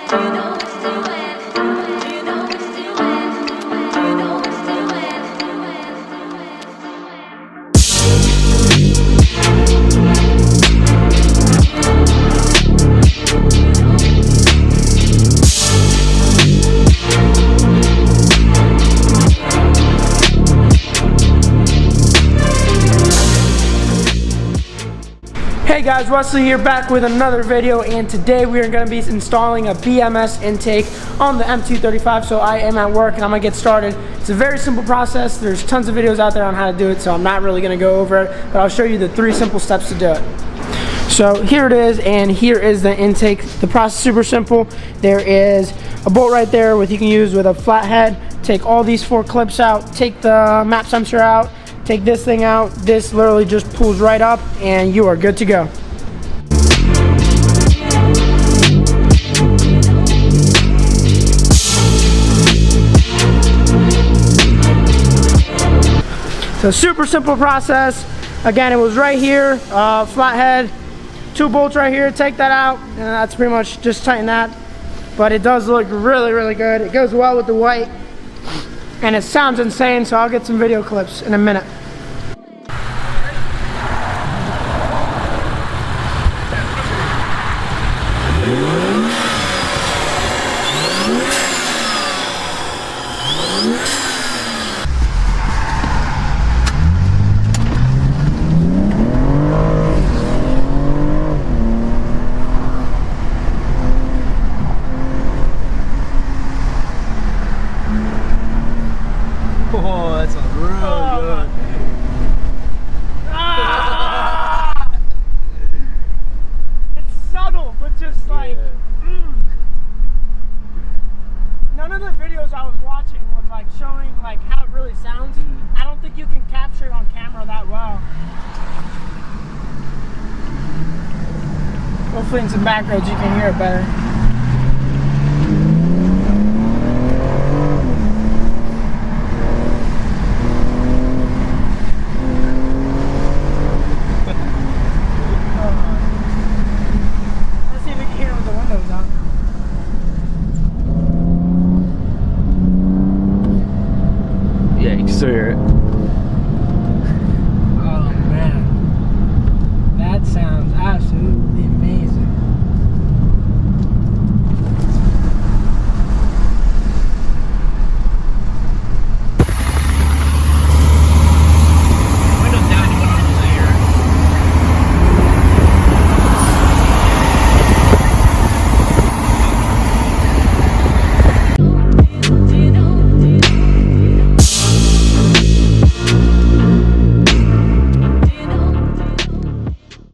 Hey guys, Wesley here, back with another video, and today we are going to be installing a BMS intake on the M235. So I am at work and I'm going to get started. It's a very simple process. There's tons of videos out there on how to do it, so I'm not really going to go over it, but I'll show you the 3 simple steps to do it. So here it is, and here is the intake. The process is super simple. There is a bolt right there you can use with a flat head. Take all these 4 clips out, take the map sensor out, take this thing out. This literally just pulls right up and you are good to go. So super simple process. Again, it was right here, flathead, 2 bolts right here. Take that out and that's pretty much just tighten that. But it does look really, really good. It goes well with the white and it sounds insane, so I'll get some video clips in a minute. Oh, that sounds real good. Ah! It's subtle, but just like, None of the videos I was watching was like showing like how it really sounds. I don't think you can capture it on camera that well. Hopefully in some back roads you can hear it better.